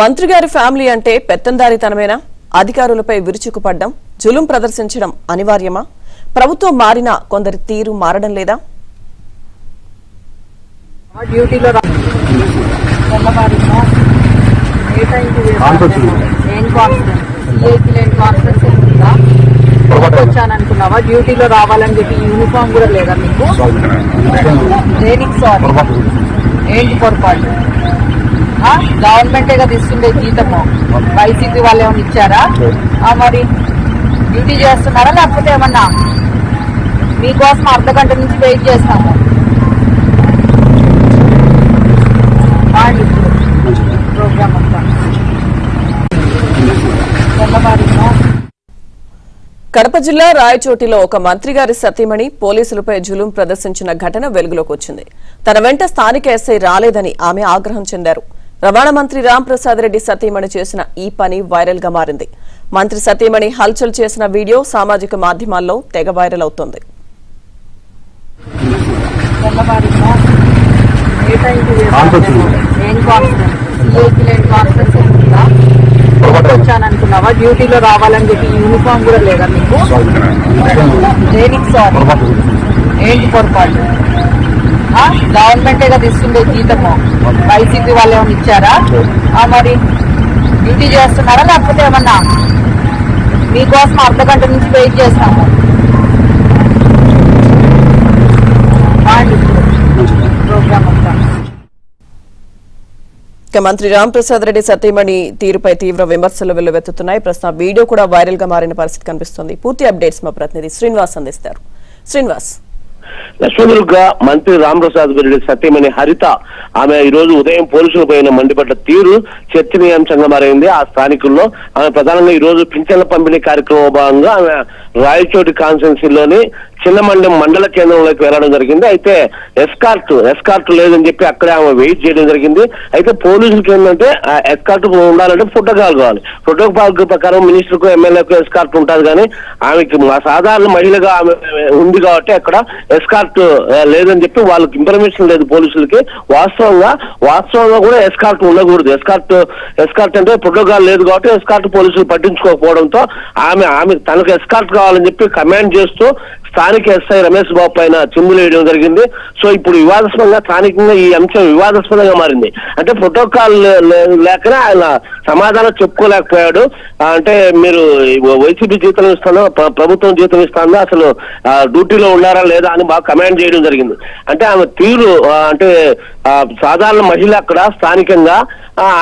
మంత్రి గారి ఫ్యామిలీ అంటే పెత్తందారితనమేనా? అధికారులపై విరుచుకుపడ్డం, జులుం ప్రదర్శించడం అనివార్యమా? ప్రభుత్వం మారినా కొందరి తీరు మారడం లేదా? డ్యూటీలో వచ్చాననుకున్నావా? డ్యూటీలో రావాలని చెప్పి యూనిఫామ్ కూడా లేదా మీకు? దేనికి సారీ? ఏంటి పొరపాటు? గవర్నమెంటే కదా ఇస్తుండే జీతము, వైసీపీ వాళ్ళు ఏమైనా ఇచ్చారా? మరి డ్యూటీ చేస్తున్నారా లేకపోతే ఏమన్నా మీకోసం అర్ధగంట నుంచి వెయిట్ చేస్తాము. ప్రోగ్రామ్ అంతా కడప జిల్లా రాయచోటిలో ఒక మంత్రి గారి సతీమణి పోలీసులపై జులుం ప్రదర్శించిన ఘటన వెలుగులోకి వచ్చింది. తన వెంట స్థానిక ఎస్ఐ రాలేదని ఆమె ఆగ్రహం చెందారు. రవాణా మంత్రి రాంప్రసాద్ రెడ్డి సతీమణి చేసిన ఈ పని వైరల్ గా మారింది. మంత్రి సతీమణి హల్చల్ చేసిన వీడియో సామాజిక మాధ్యమాల్లో తెగ వైరల్ అవుతోంది. వచ్చాననుకున్నావా? డ్యూటీలో రావాలని చెప్పి యూనిఫామ్ కూడా లేదా మీకు? దేనికి సారీ? ఏంటి పొరపాటు? గవర్నమెంటే కదా ఇస్తుండే జీతము, వైసీపీ వాళ్ళు ఏమైనా ఇచ్చారా? మరి డ్యూటీ చేస్తున్నారా లేకపోతే ఏమన్నా మీకోసం అర్ధగంట నుంచి వెయిట్ చేస్తాము. ప్రోగ్రామ్ అంతా మంత్రి రాంప్రసాద్ రెడ్డి సతీమణి తీరుపై తీవ్ర విమర్శలు వెల్లువెత్తుతున్నాయి. ప్రస్తుతం వీడియో కూడా వైరల్ గా మారిన పరిస్థితి కనిపిస్తోంది. పూర్తి అప్డేట్స్ మా ప్రతినిధి శ్రీనివాస్ అందిస్తారు. శ్రీనివాస్, లక్ష్మణులుగా మంత్రి రాంప్రసాద్ రెడ్డి సత్యమణి హరిత ఆమె ఈ రోజు ఉదయం పోలీసుల పైన మండిపడ్డ తీరు చర్చనీయాంశంగా మారింది. ఆ స్థానికుల్లో ఆమె ప్రధానంగా ఈ రోజు పింఛన్ల పంపిణీ కార్యక్రమం భాగంగా ఆమె రాయచోటి కాన్స్టిట్యున్సీలోని చిన్నమండెం మండల కేంద్రంలోకి వెళ్లడం జరిగింది. అయితే ఎస్కార్ట్ లేదని చెప్పి అక్కడే ఆమె వెయిట్ చేయడం జరిగింది. అయితే పోలీసులకు ఏంటంటే ఎస్కార్ట్ ఉండాలంటే ప్రోటోకాల్ కావాలి. ప్రోటోకాల్ ప్రకారం మినిస్టర్ కు ఎమ్మెల్యేకు ఎస్కార్ట్ ఉంటుంది, కానీ ఆమెకి సాధారణ మహిళగా ఆమె ఉంది కాబట్టి అక్కడ ఎస్కార్ట్ లేదని చెప్పి వాళ్ళకి ఇన్ఫర్మేషన్ లేదు పోలీసులకి. వాస్తవంగా కూడా ఎస్కార్ట్ ఉండకూడదు. ఎస్కార్ట్ అంటే ప్రోటోకాల్ లేదు కాబట్టి ఎస్కార్ట్ పోలీసులు పట్టించుకోకపోవడంతో ఆమె తనకు ఎస్కార్ట్ కావాలని చెప్పి కమాండ్ చేస్తూ స్థానిక ఎస్ఐ రమేష్ బాబు పైన చిందులు వేయడం జరిగింది. సో ఇప్పుడు వివాదాస్పదంగా స్థానికంగా ఈ అంశం వివాదాస్పదంగా మారింది. అంటే ప్రోటోకాల్ లేకనే ఆయన సమాధానం చెప్పుకోలేకపోయాడు. అంటే మీరు వైసీపీ జీతం ఇస్తానో ప్రభుత్వం జీతం ఇస్తానో అసలు డ్యూటీలో ఉన్నారా లేదా అని బాగా కమాండ్ చేయడం జరిగింది. అంటే ఆమె తీరు అంటే సాధారణ మహిళ అక్కడ స్థానికంగా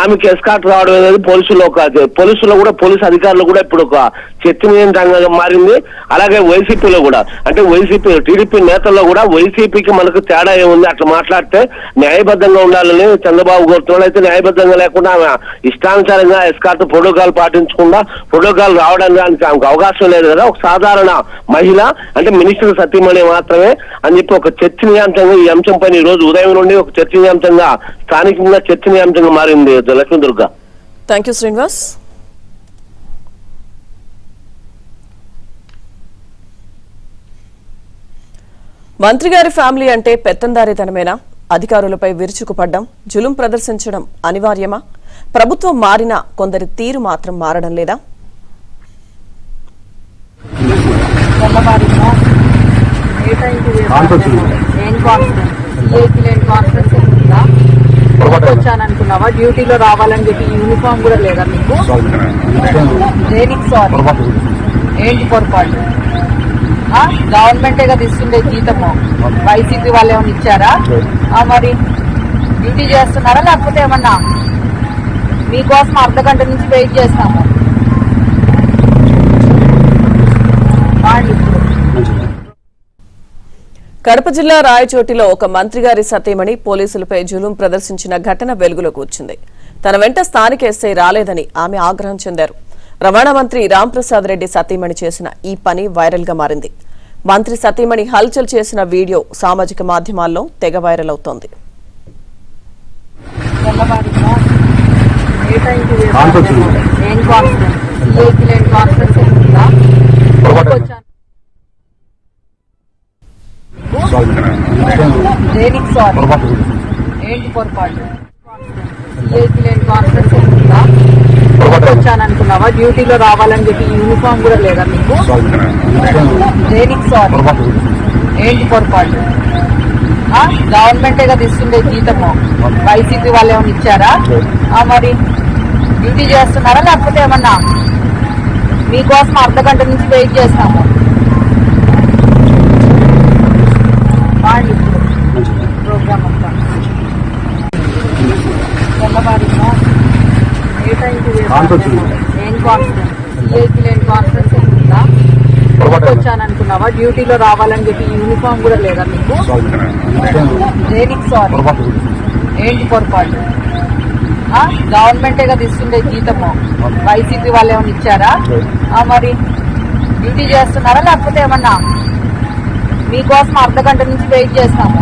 ఆమెకి ఎస్కార్ట్ రావడం అనేది పోలీసుల్లో కూడా పోలీసు అధికారులు కూడా ఇప్పుడు ఒక చర్చనీయాంశంగా మారింది. అలాగే వైసీపీలో కూడా అంటే టీడీపీ నేతల్లో కూడా వైసీపీకి మనకు తేడా ఏముంది, అట్లా మాట్లాడితే న్యాయబద్ధంగా ఉండాలని చంద్రబాబు కోరుతున్నాడు. అయితే న్యాయబద్ధంగా లేకుండా ఆమె ఇష్టానుసారంగా ఎస్కార్ట్ ప్రోటోకాల్ పాటించకుండా ప్రోటోకాల్ రావడానికి ఆమెకు అవకాశం లేదు కదా. ఒక సాధారణ మహిళ అంటే మినిస్టర్ సతీమణి మాత్రమే అని చెప్పి ఒక చర్చనీయాంశంగా ఈ అంశం పైన ఈ రోజు ఉదయం నుండి ఒక చర్చనీయాంశంగా స్థానికంగా చర్చనీయాంశంగా మారింది. Lakshmi Durga, thank you Srinivas. మంత్రి గారి ఫ్యామిలీ అంటే పెత్తందారితనమేనా? అధికారులపై విరుచుకుపడ్డం, జులుం ప్రదర్శించడం అనివార్యమా? ప్రభుత్వం మారినా కొందరి తీరు మాత్రం మారడం లేదా? వచ్చాననుకున్నావా? డ్యూటీలో రావాలని చెప్పి యూనిఫామ్ కూడా లేదా మీకు? దేనికి సారీ? ఏంటి పొరపాటు? గవర్నమెంటే కదా ఇస్తుండే జీతము, వైసీపీ వాళ్ళు ఏమైనా ఇచ్చారా? మరి డ్యూటీ చేస్తున్నారా లేకపోతే ఏమన్నా మీకోసం అర్ధగంట నుంచి వెయిట్ చేస్తాము. కడప జిల్లా రాయచోటిలో ఒక మంత్రి గారి సతీమణి పోలీసులపై జులుం ప్రదర్శించిన ఘటన వెలుగులోకి వచ్చింది. తన వెంట స్థానిక ఎస్ఐ రాలేదని ఆమె ఆగ్రహం చెందారు. రవాణా మంత్రి రాంప్రసాద్ రెడ్డి సతీమణి చేసిన ఈ పని వైరల్ గా మారింది. మంత్రి సతీమణి హల్చల్ చేసిన వీడియో సామాజిక మాధ్యమాల్లో తెగ వైరల్ అవుతోంది. దేనికి సారీ? ఏంటి పొరపాటు? కాన్ఫరెన్స్ వచ్చాననుకున్నావా? డ్యూటీలో రావాలని చెప్పి యూనిఫామ్ కూడా లేదా మీకు? దేనికి సారీ? ఏంటి పొరపాటు? గవర్నమెంటే కదా ఇస్తుండే జీతము, వైసీపీ వాళ్ళు ఏమైనా ఇచ్చారా? మరి డ్యూటీ చేస్తున్నారా లేకపోతే ఏమన్నా? మీకోసం అర్ధగంట నుంచి వెయిట్ చేస్తాము. ప్రోగ్రామ్ అంతా తెల్లవారిగా ఏ టైంకి ఏం కాన్ఫిడెన్స్? సిఐకి లేని కాన్ఫిడెన్స్ ఉంటుందా? వచ్చాననుకున్నావా? డ్యూటీలో రావాలని చెప్పి యూనిఫామ్ కూడా లేదా మీకు? దేనికి సారీ? ఏంటి పొరపాటు? గవర్నమెంటే కదా ఇస్తుండే జీతము, వైసీపీ వాళ్ళు ఏమైనా ఇచ్చారా? మరి డ్యూటీ చేస్తున్నారా లేకపోతే ఏమన్నా? మీకోసం అర్ధగంట నుంచి వెయిట్ చేస్తాము.